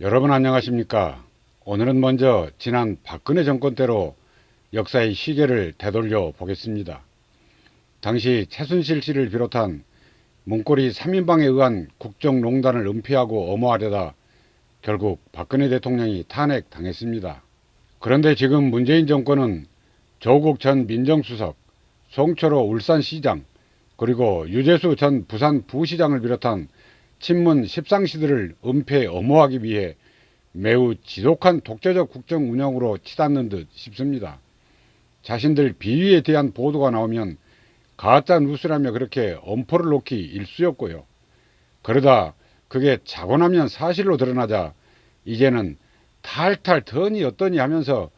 여러분 안녕하십니까? 오늘은 먼저 지난 박근혜 정권 때로 역사의 시계를 되돌려 보겠습니다. 당시 최순실 씨를 비롯한 문고리 3인방에 의한 국정농단을 은폐하고 엄호하려다 결국 박근혜 대통령이 탄핵당했습니다. 그런데 지금 문재인 정권은 조국 전 민정수석, 송철호 울산시장, 그리고 유재수 전 부산 부시장을 비롯한 친문 십상시들을 은폐 엄호하기 위해 매우 지독한 독재적 국정 운영으로 치닫는 듯 싶습니다. 자신들 비위에 대한 보도가 나오면 가짜 뉴스라며 그렇게 엄포를 놓기 일쑤였고요. 그러다 그게 자고 나면 사실로 드러나자 이제는 탈탈 더니 어떠니 하면서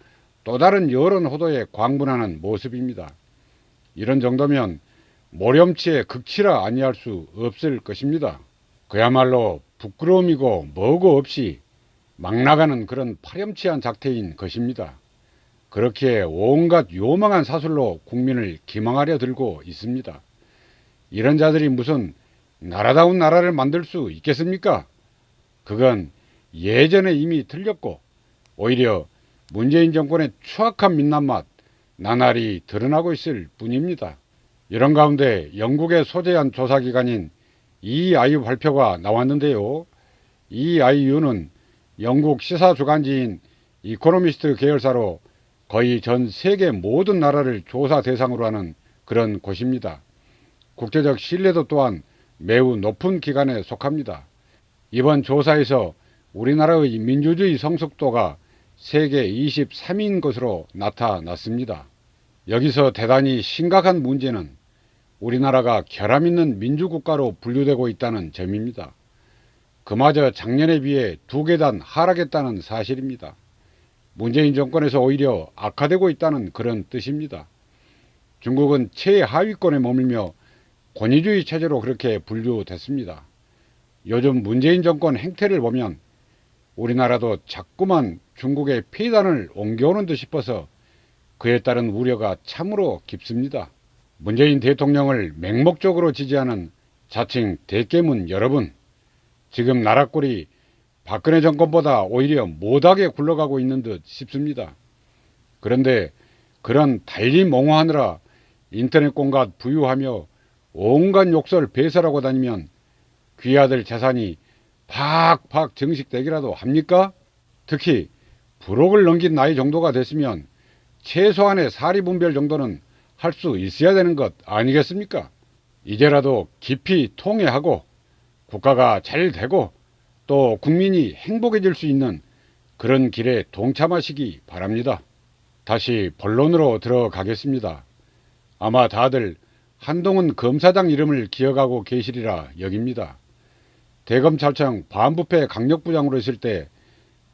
또 다른 여론 호도에 광분하는 모습입니다. 이런 정도면 모렴치의 극치라 아니할 수 없을 것입니다. 그야말로 부끄러움이고 뭐고 없이 막 나가는 그런 파렴치한 작태인 것입니다. 그렇게 온갖 요망한 사술로 국민을 기망하려 들고 있습니다. 이런 자들이 무슨 나라다운 나라를 만들 수 있겠습니까? 그건 예전에 이미 틀렸고 오히려 문재인 정권의 추악한 민낯맛 나날이 드러나고 있을 뿐입니다. 이런 가운데 영국의 소재한 조사기관인 EIU 발표가 나왔는데요. EIU는 영국 시사주간지인 이코노미스트 계열사로 거의 전 세계 모든 나라를 조사 대상으로 하는 그런 곳입니다. 국제적 신뢰도 또한 매우 높은 기관에 속합니다. 이번 조사에서 우리나라의 민주주의 성숙도가 세계 23위인 것으로 나타났습니다. 여기서 대단히 심각한 문제는 우리나라가 결함 있는 민주국가로 분류되고 있다는 점입니다. 그마저 작년에 비해 2계단 하락했다는 사실입니다. 문재인 정권에서 오히려 악화되고 있다는 그런 뜻입니다. 중국은 최하위권에 머물며 권위주의 체제로 그렇게 분류됐습니다. 요즘 문재인 정권 행태를 보면 우리나라도 자꾸만 중국의 폐단을 옮겨오는 듯 싶어서 그에 따른 우려가 참으로 깊습니다. 문재인 대통령을 맹목적으로 지지하는 자칭 대깨문 여러분, 지금 나라 꼴이 박근혜 정권보다 오히려 못하게 굴러가고 있는 듯 싶습니다. 그런데 그런 달리몽호하느라 인터넷 공간 부유하며 온갖 욕설 배설하고 다니면 귀아들 재산이 팍팍 증식되기라도 합니까? 특히 불혹을 넘긴 나이 정도가 됐으면 최소한의 사리분별 정도는 할 수 있어야 되는 것 아니겠습니까? 이제라도 깊이 통회하고 국가가 잘 되고 또 국민이 행복해질 수 있는 그런 길에 동참하시기 바랍니다. 다시 본론으로 들어가겠습니다. 아마 다들 한동훈 검사장 이름을 기억하고 계시리라 여깁니다. 대검찰청 반부패 강력부장으로 있을 때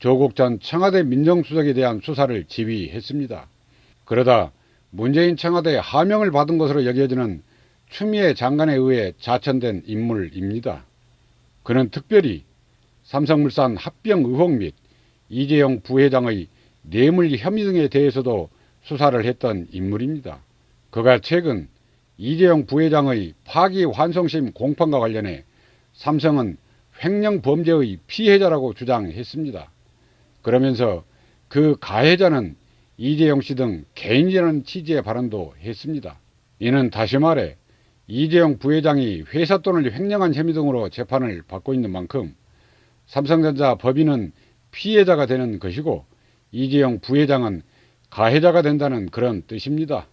조국 전 청와대 민정수석에 대한 수사를 지휘했습니다. 그러다 문재인 청와대 하명을 받은 것으로 여겨지는 추미애 장관에 의해 자천된 인물입니다. 그는 특별히 삼성물산 합병 의혹 및 이재용 부회장의 뇌물 혐의 등에 대해서도 수사를 했던 인물입니다. 그가 최근 이재용 부회장의 파기환송심 공판과 관련해 삼성은 횡령 범죄의 피해자라고 주장했습니다. 그러면서 그 가해자는 이재용 씨 등 개인이라는 취지의 발언도 했습니다. 이는 다시 말해 이재용 부회장이 회사 돈을 횡령한 혐의 등으로 재판을 받고 있는 만큼 삼성전자 법인은 피해자가 되는 것이고 이재용 부회장은 가해자가 된다는 그런 뜻입니다.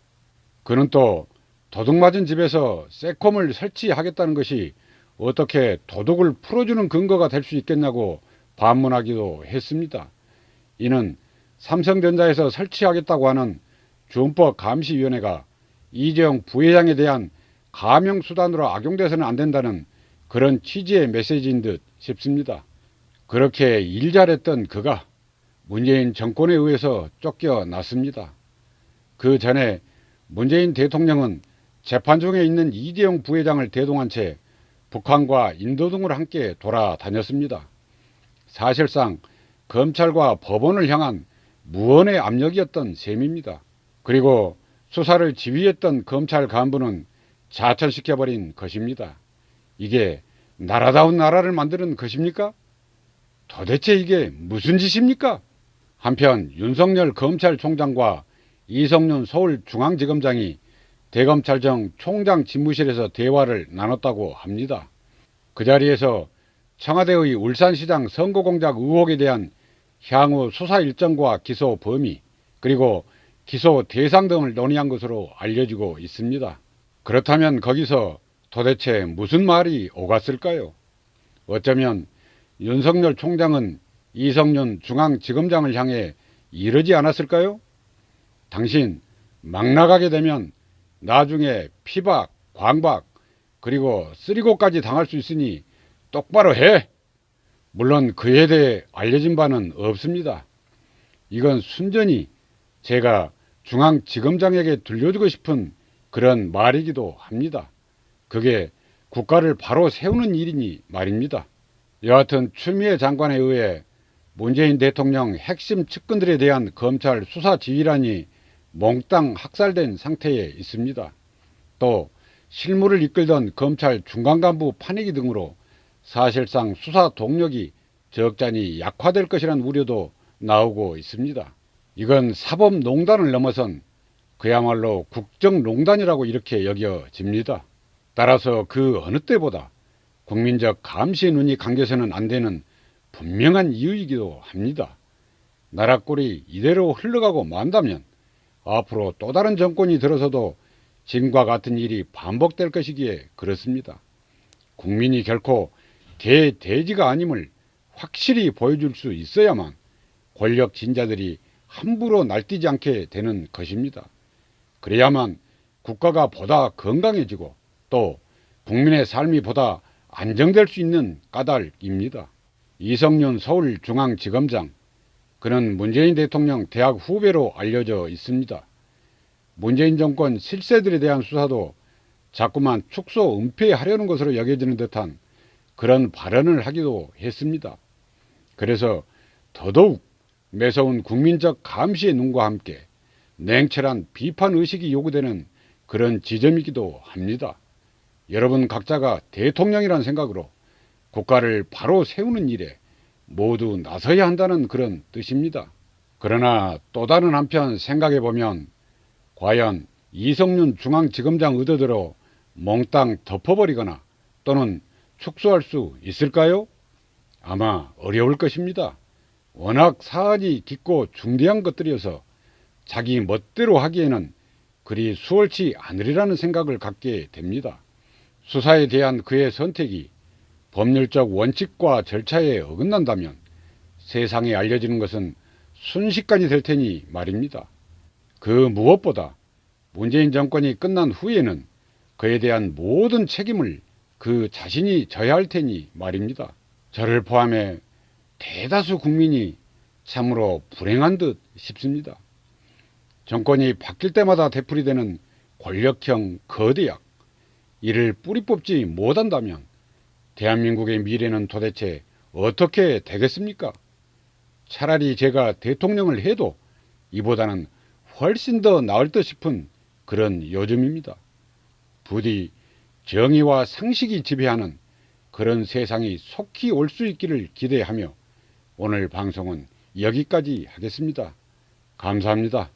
그는 또 도둑맞은 집에서 새콤을 설치하겠다는 것이 어떻게 도둑을 풀어주는 근거가 될 수 있겠냐고 반문하기도 했습니다. 이는 삼성전자에서 설치하겠다고 하는 준법감시위원회가 이재용 부회장에 대한 가명수단으로 악용돼서는 안 된다는 그런 취지의 메시지인 듯 싶습니다. 그렇게 일 잘했던 그가 문재인 정권에 의해서 쫓겨났습니다. 그 전에 문재인 대통령은 재판 중에 있는 이재용 부회장을 대동한 채 북한과 인도 등을 함께 돌아다녔습니다. 사실상 검찰과 법원을 향한 무언의 압력이었던 셈입니다. 그리고 수사를 지휘했던 검찰 간부는 자천시켜버린 것입니다. 이게 나라다운 나라를 만드는 것입니까? 도대체 이게 무슨 짓입니까? 한편 윤석열 검찰총장과 이성윤 서울중앙지검장이 대검찰청 총장 집무실에서 대화를 나눴다고 합니다. 그 자리에서 청와대의 울산시장 선거공작 의혹에 대한 향후 수사 일정과 기소 범위, 그리고 기소 대상 등을 논의한 것으로 알려지고 있습니다. 그렇다면 거기서 도대체 무슨 말이 오갔을까요? 어쩌면 윤석열 총장은 이성윤 중앙지검장을 향해 이러지 않았을까요? 당신 막 나가게 되면 나중에 피박, 광박, 그리고 쓰리고까지 당할 수 있으니 똑바로 해! 물론 그에 대해 알려진 바는 없습니다. 이건 순전히 제가 중앙지검장에게 들려주고 싶은 그런 말이기도 합니다. 그게 국가를 바로 세우는 일이니 말입니다. 여하튼 추미애 장관에 의해 문재인 대통령 핵심 측근들에 대한 검찰 수사 지휘란이 몽땅 학살된 상태에 있습니다. 또 실무를 이끌던 검찰 중간간부 파내기 등으로 사실상 수사 동력이 적잖이 약화될 것이라는 우려도 나오고 있습니다. 이건 사법농단을 넘어선 그야말로 국정농단이라고 이렇게 여겨집니다. 따라서 그 어느 때보다 국민적 감시의 눈이 감겨서는 안 되는 분명한 이유이기도 합니다. 나라 꼴이 이대로 흘러가고 만다면 앞으로 또 다른 정권이 들어서도 지금과 같은 일이 반복될 것이기에 그렇습니다. 국민이 결코 대돼지가 아님을 확실히 보여줄 수 있어야만 권력 진자들이 함부로 날뛰지 않게 되는 것입니다. 그래야만 국가가 보다 건강해지고 또 국민의 삶이 보다 안정될 수 있는 까닭입니다. 이성윤 서울중앙지검장, 그는 문재인 대통령 대학 후배로 알려져 있습니다. 문재인 정권 실세들에 대한 수사도 자꾸만 축소 은폐하려는 것으로 여겨지는 듯한 그런 발언을 하기도 했습니다. 그래서 더더욱 매서운 국민적 감시의 눈과 함께 냉철한 비판의식이 요구되는 그런 지점이기도 합니다. 여러분 각자가 대통령이란 생각으로 국가를 바로 세우는 일에 모두 나서야 한다는 그런 뜻입니다. 그러나 또 다른 한편 생각해보면 과연 이성윤 중앙지검장 의도대로 몽땅 덮어버리거나 또는 축소할 수 있을까요? 아마 어려울 것입니다. 워낙 사안이 깊고 중대한 것들이어서 자기 멋대로 하기에는 그리 수월치 않으리라는 생각을 갖게 됩니다. 수사에 대한 그의 선택이 법률적 원칙과 절차에 어긋난다면 세상에 알려지는 것은 순식간이 될 테니 말입니다. 그 무엇보다 문재인 정권이 끝난 후에는 그에 대한 모든 책임을 그 자신이 져야 할 테니 말입니다. 저를 포함해 대다수 국민이 참으로 불행한 듯 싶습니다. 정권이 바뀔 때마다 되풀이되는 권력형 거대약, 이를 뿌리 뽑지 못한다면 대한민국의 미래는 도대체 어떻게 되겠습니까? 차라리 제가 대통령을 해도 이보다는 훨씬 더 나을 듯 싶은 그런 요즘입니다. 부디 정의와 상식이 지배하는 그런 세상이 속히 올 수 있기를 기대하며 오늘 방송은 여기까지 하겠습니다. 감사합니다.